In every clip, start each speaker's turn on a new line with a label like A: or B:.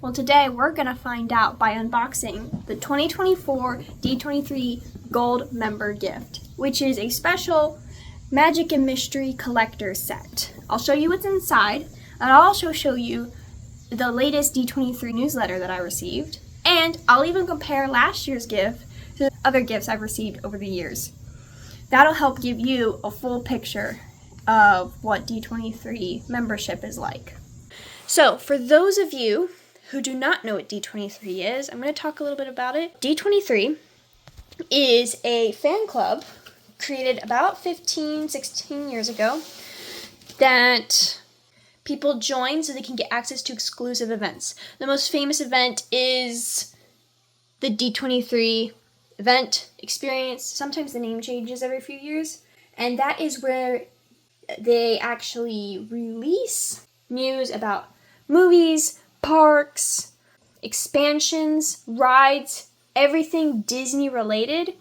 A: Well, today we're going to find out by unboxing the 2024 D23 Gold Member Gift, which is a special Magic and Mystery collector set. I'll show you what's inside, and I'll also show you the latest D23 newsletter that I received, and I'll even compare last year's gift to other gifts I've received over the years. That'll help give you a full picture of what D23 membership is like. So, for those of you who do not know what D23 is, I'm going to talk a little bit about it. D23 is a fan club created about 16 years ago that people join so they can get access to exclusive events. The most famous event is the D23 event experience. Sometimes the name changes every few years, and that is where they actually release news about movies, parks, expansions, rides, everything Disney related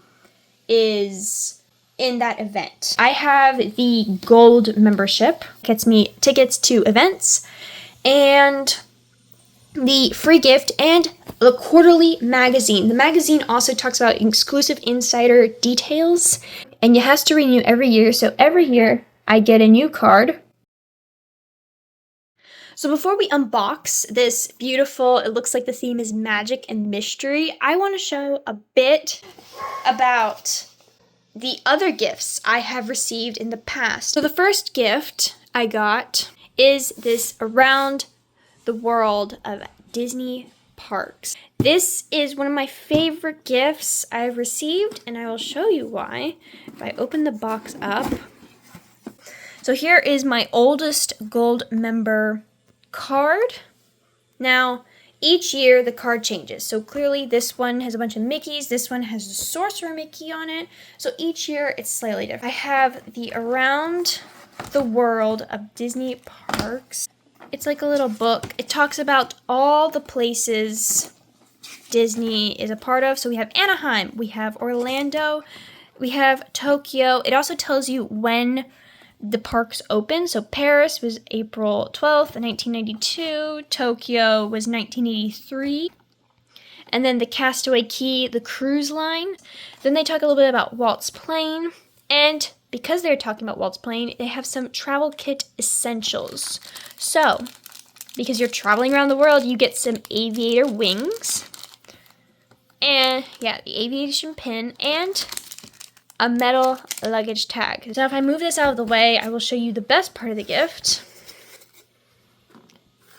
A: is in that event. I have the gold membership, gets me tickets to events, and the free gift, and the quarterly magazine. The magazine also talks about exclusive insider details, and it has to renew every year, so every year I get a new card. So before we unbox this beautiful, it looks like the theme is magic and mystery, I want to show a bit about the other gifts I have received in the past. So the first gift I got is this Around the World of Disney Parks. This is one of my favorite gifts I've received, and I will show you why if I open the box up. So here is my oldest gold member card. Now, each year the card changes. So clearly this one has a bunch of Mickeys, this one has a Sorcerer Mickey on it. So each year it's slightly different. I have the Around the World of Disney Parks. It's like a little book. It talks about all the places Disney is a part of. So we have Anaheim, we have Orlando, we have Tokyo. It also tells you when the parks open. So Paris was April 12th, 1992. Tokyo was 1983. And then the Castaway Cay, the cruise line. Then they talk a little bit about Walt's Plane. And because they're talking about Walt's Plane, they have some travel kit essentials. So, because you're traveling around the world, you get some aviator wings. And, yeah, the aviation pin. And a metal luggage tag. So if I move this out of the way, I will show you the best part of the gift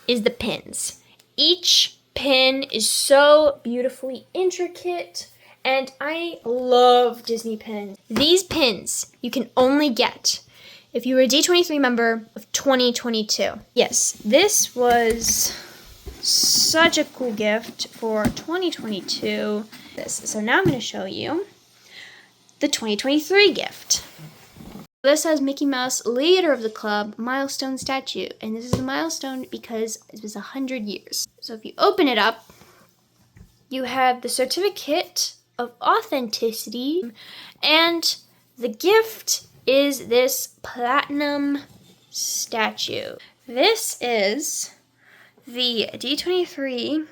A: is the pins. Each pin is so beautifully intricate, and I love Disney pins. These pins you can only get if you were a D23 member of 2022. Yes, this was such a cool gift for 2022. So now I'm going to show you the 2023 gift. This has Mickey Mouse, leader of the club, milestone statue. And this is a milestone because it was 100 years. So if you open it up, you have the certificate of authenticity. And the gift is this platinum statue. This is the D23.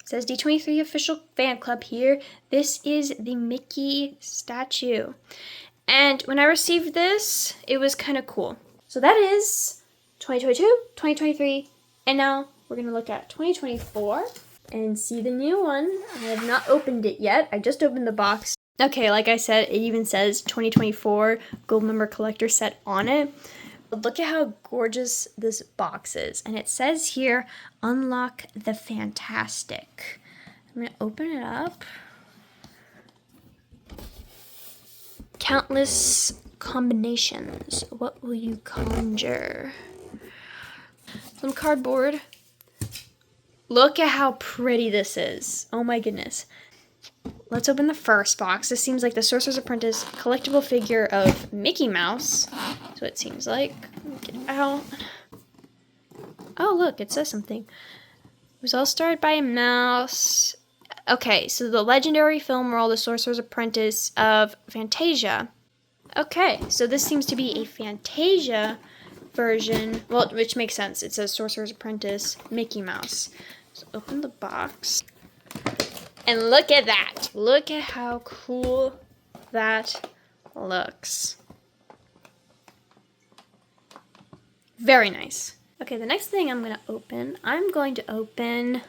A: It says D23 official fan club here. This is the Mickey statue. And when I received this, it was kind of cool. So that is 2022, 2023, and now we're going to look at 2024 and see the new one. I have not opened it yet. I just opened the box. Okay, like I said, it even says 2024 Gold Member Collector Set on it. Look at how gorgeous this box is. And it says here, unlock the fantastic. I'm going to open it up. Countless combinations. What will you conjure? Some cardboard. Look at how pretty this is. Oh my goodness. Let's open the first box. This seems like the Sorcerer's Apprentice collectible figure of Mickey Mouse. That's what it seems like. Get it out. Oh, look, it says something. It was all started by a mouse. Okay, so the legendary film role, The Sorcerer's Apprentice of Fantasia. Okay, so this seems to be a Fantasia version, well, which makes sense. It says Sorcerer's Apprentice, Mickey Mouse. Let's open the box. And look at that. Look at how cool that looks. Very nice. Okay, the next thing I'm going to open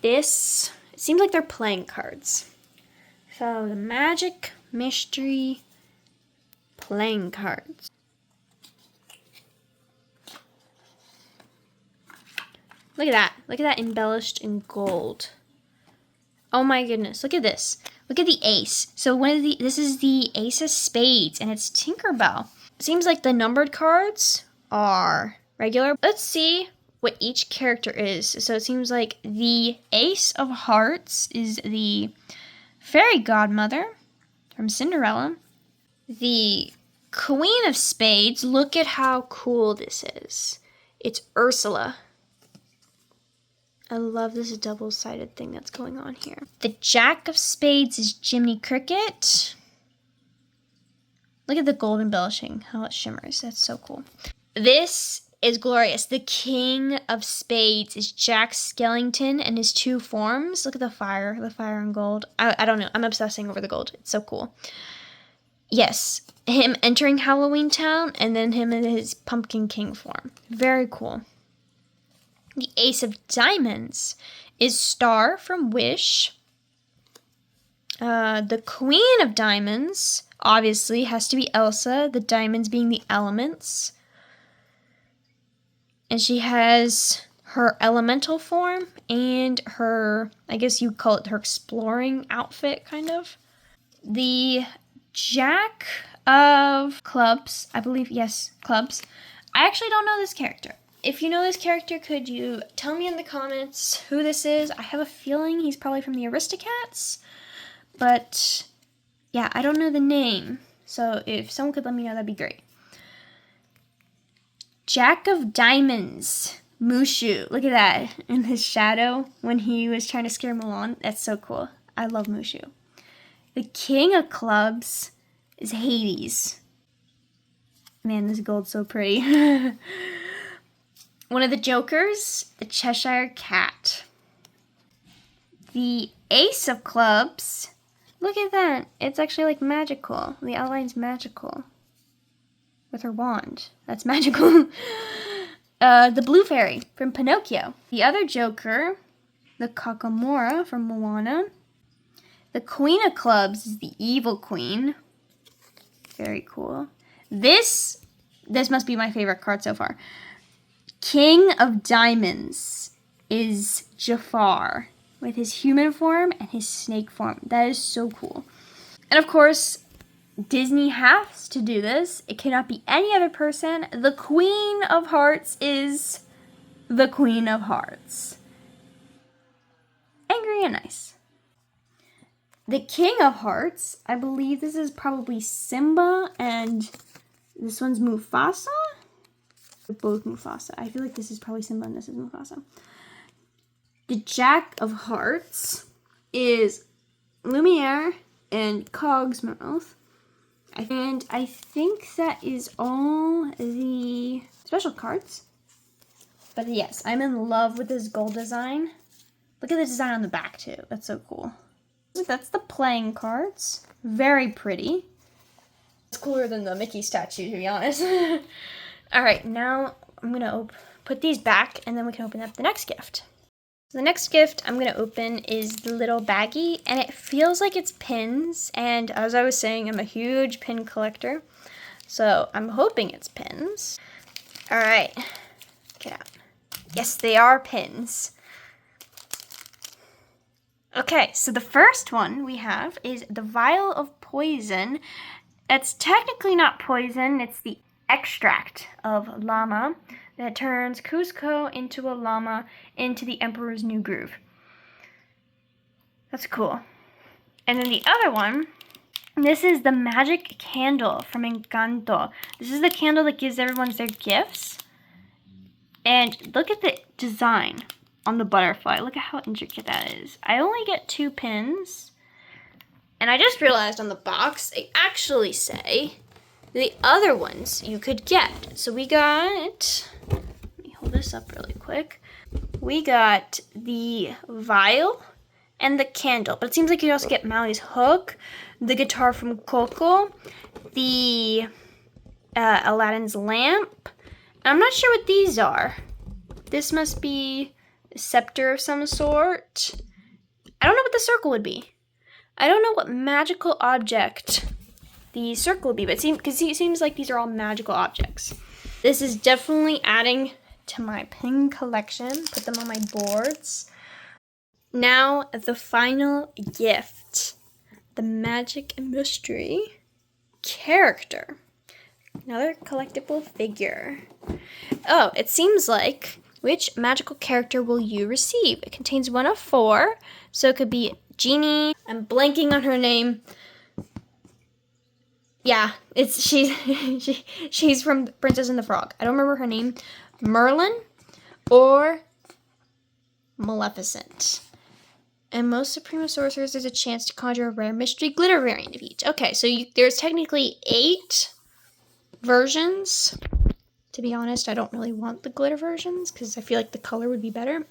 A: this. It seems like they're playing cards. So the Magic Mystery playing cards. Look at that. Look at that embellished in gold. Oh my goodness. Look at this. Look at the ace. So this is the Ace of Spades, and it's Tinkerbell. It seems like the numbered cards are regular. Let's see what each character is. So it seems like the Ace of Hearts is the fairy godmother from Cinderella. The Queen of Spades, look at how cool this is. It's Ursula. I love this double-sided thing that's going on here. The Jack of Spades is Jiminy Cricket. Look at the gold embellishing, how it shimmers. That's so cool. This is glorious. The King of Spades is Jack Skellington and his two forms. Look at the fire and gold. I don't know. I'm obsessing over the gold. It's so cool. Yes, him entering Halloween Town and then him in his Pumpkin King form. Very cool. The Ace of Diamonds is Star from Wish. The Queen of Diamonds, obviously, has to be Elsa, the diamonds being the elements. And she has her elemental form and her, I guess you'd call it her exploring outfit, kind of. The Jack of Clubs, I believe, yes, Clubs. I actually don't know this character. If you know this character, could you tell me in the comments who this is? I have a feeling he's probably from the Aristocats, but yeah, I don't know the name. So if someone could let me know, that'd be great. Jack of Diamonds, Mushu. Look at that in his shadow when he was trying to scare Mulan. That's so cool. I love Mushu. The King of Clubs is Hades. Man, this gold's so pretty. One of the Jokers, the Cheshire Cat. The Ace of Clubs. Look at that. It's actually like magical. The outline's magical. With her wand. That's magical. The Blue Fairy from Pinocchio. The other Joker, the Kakamora from Moana. The Queen of Clubs is the Evil Queen. Very cool. This must be my favorite card so far. King of Diamonds is Jafar with his human form and his snake form. That is so cool. And of course, Disney has to do this. It cannot be any other person. The Queen of Hearts is the Queen of Hearts. Angry and nice. The King of Hearts, I believe this is probably Simba and this one's Mufasa. Both Mufasa. I feel like this is probably Simba and this is Mufasa. The Jack of Hearts is Lumiere and Cogsmouth. And I think that is all the special cards. But yes, I'm in love with this gold design. Look at the design on the back too. That's so cool. That's the playing cards. Very pretty. It's cooler than the Mickey statue, to be honest. Alright, now I'm going to put these back and then we can open up the next gift. So the next gift I'm going to open is the little baggie, and it feels like it's pins, and as I was saying, I'm a huge pin collector, so I'm hoping it's pins. Alright, get out. Yes, they are pins. Okay, so the first one we have is the Vial of Poison. It's technically not poison, it's the extract of llama that turns Cusco into a llama into the Emperor's New Groove. That's cool. And then the other one, this is the Magic Candle from Encanto. This is the candle that gives everyone their gifts. And look at the design on the butterfly. Look at how intricate that is. I only get 2 pins. And I just realized on the box, they actually say the other ones you could get. So we got, let me hold this up really quick. we got the vial and the candle. But it seems like you also get Maui's hook, the guitar from Coco, the Aladdin's lamp. And I'm not sure what these are. This must be a scepter of some sort. I don't know what the circle would be. I don't know what magical object the circle would be, but it seems like these are all magical objects. This is definitely adding to my pin collection. Put them on my boards. Now, the final gift. The Magic and Mystery character. Another collectible figure. Oh, it seems like, which magical character will you receive? It contains one of 4, so it could be Genie. I'm blanking on her name. Yeah, she's from Princess and the Frog. I don't remember her name. Merlin or Maleficent. And most Supreme Sorcerers, there's a chance to conjure a rare mystery glitter variant of each. Okay, so there's technically 8 versions. To be honest, I don't really want the glitter versions because I feel like the color would be better.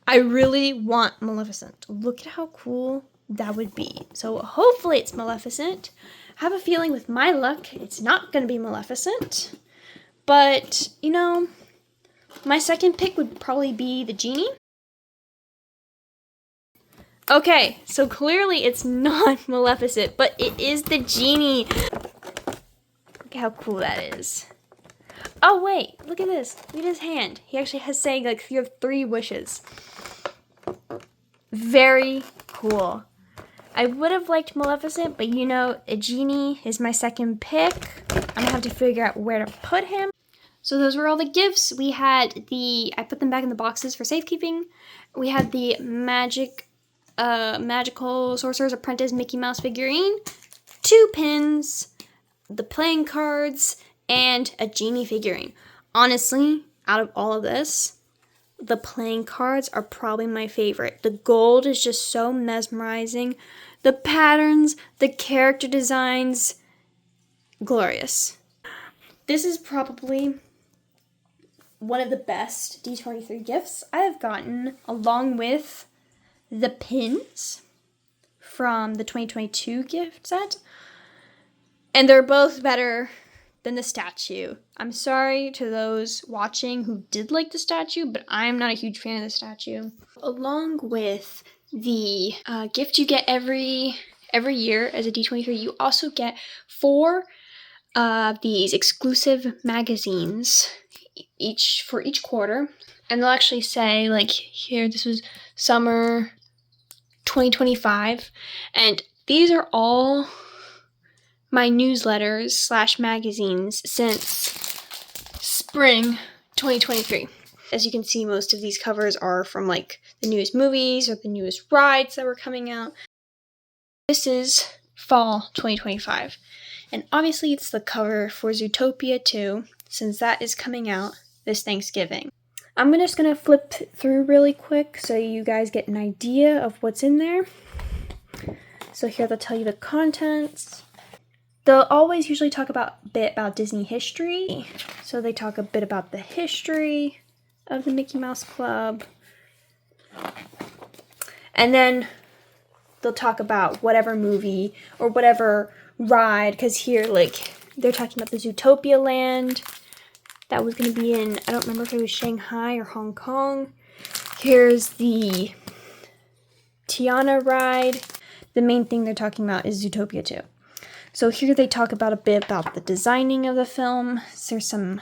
A: I really want Maleficent. Look at how cool that would be. So hopefully it's Maleficent. I have a feeling with my luck, it's not going to be Maleficent. But, you know, my second pick would probably be the Genie. Okay, so clearly it's not Maleficent, but it is the Genie. Look at how cool that is. Oh, wait, look at this. Look at his hand. He actually has saying, like, you have 3 wishes. Very cool. I would have liked Maleficent, but you know, a Genie is my second pick. I'm gonna have to figure out where to put him. So those were all the gifts. We had I put them back in the boxes for safekeeping. We had the Magical Sorcerer's Apprentice Mickey Mouse figurine, 2 pins, the playing cards, and a Genie figurine. Honestly, out of all of this, the playing cards are probably my favorite. The gold is just so mesmerizing. The patterns, the character designs, glorious. This is probably one of the best D23 gifts I have gotten, along with the pins from the 2022 gift set. And they're both better than the statue. I'm sorry to those watching who did like the statue, but I'm not a huge fan of the statue. Along with the gift you get every year as a D23, you also get 4 of these exclusive magazines for each quarter. And they'll actually say, like, here, this was summer 2025. And these are all my newsletters / magazines since spring 2023. As you can see, most of these covers are from like the newest movies or the newest rides that were coming out. This is fall 2025. And obviously it's the cover for Zootopia 2, since that is coming out this Thanksgiving. I'm just going to flip through really quick so you guys get an idea of what's in there. So here they'll tell you the contents. They'll always usually talk a bit about Disney history. So they talk a bit about the history of the Mickey Mouse Club. And then they'll talk about whatever movie or whatever ride. Because here, like, they're talking about the Zootopia land. That was going to be in, I don't remember if it was Shanghai or Hong Kong. Here's the Tiana ride. The main thing they're talking about is Zootopia 2. So here they talk about a bit about the designing of the film. So there's some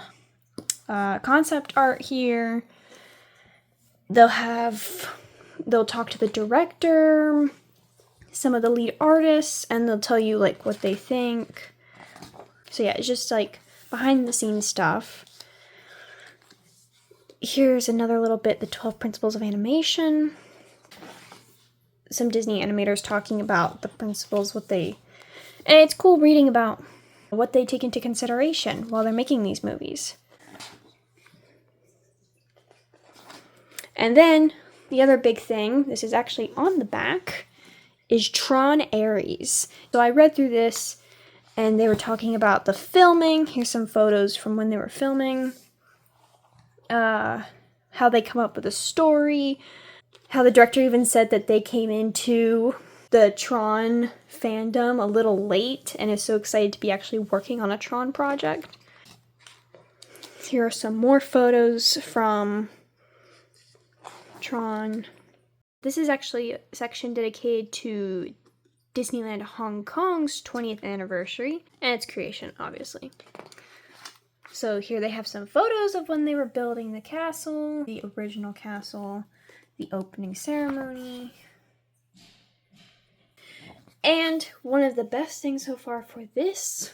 A: concept art here. They'll talk to the director, some of the lead artists, and they'll tell you like what they think. So yeah, it's just like behind the scenes stuff. Here's another little bit, the 12 principles of animation. Some Disney animators talking about the principles, and it's cool reading about what they take into consideration while they're making these movies. And then the other big thing, this is actually on the back, is Tron Ares. So I read through this and they were talking about the filming. Here's some photos from when they were filming. how they come up with a story, how the director even said that they came into the Tron fandom a little late and is so excited to be actually working on a Tron project. Here are some more photos from Tron. This is actually a section dedicated to Disneyland Hong Kong's 20th anniversary and its creation, obviously. So here they have some photos of when they were building the castle, the original castle, the opening ceremony. And one of the best things so far for this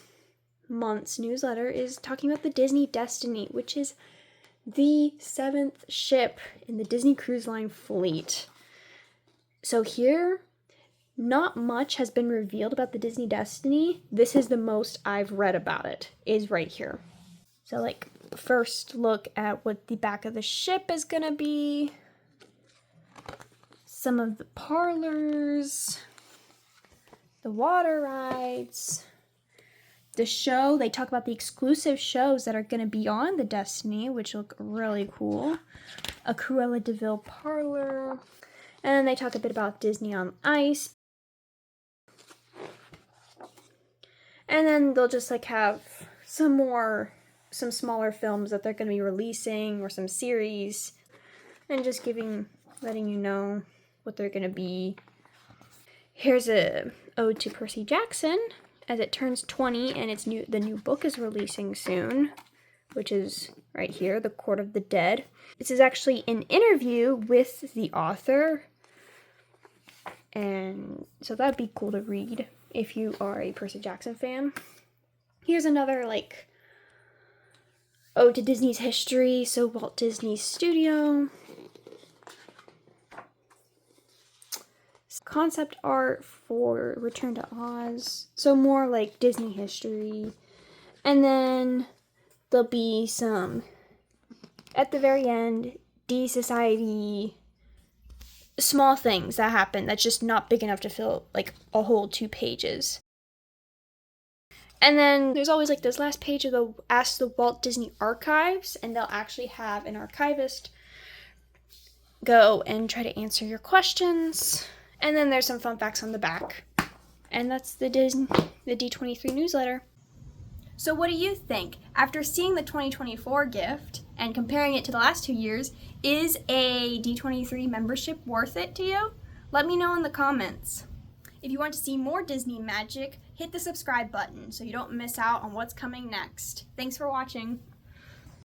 A: month's newsletter is talking about the Disney Destiny, which is the 7th ship in the Disney Cruise Line fleet. So here, not much has been revealed about the Disney Destiny. This is the most I've read about it, is right here. So like, first look at what the back of the ship is gonna be. Some of the parlors. The water rides. The show, they talk about the exclusive shows that are going to be on the Destiny, which look really cool. A Cruella de Vil parlor. And then they talk a bit about Disney on Ice. And then they'll just like have some smaller films that they're going to be releasing or some series. And just letting you know what they're going to be. Here's a ode to Percy Jackson, as it turns 20 and the new book is releasing soon, which is right here, The Court of the Dead. This is actually an interview with the author, and so that'd be cool to read if you are a Percy Jackson fan. Here's another like ode to Disney's history, so Walt Disney Studio. Concept art for Return to Oz, so more like Disney history. And then there'll be some, at the very end, D Society small things that happen that's just not big enough to fill like a whole 2 pages. And then there's always like this last page of the Ask the Walt Disney Archives, and they'll actually have an archivist go and try to answer your questions. And then there's some fun facts on the back. And that's the D23 newsletter. So what do you think? After seeing the 2024 gift and comparing it to the last 2 years, is a D23 membership worth it to you? Let me know in the comments. If you want to see more Disney magic, hit the subscribe button so you don't miss out on what's coming next. Thanks for watching.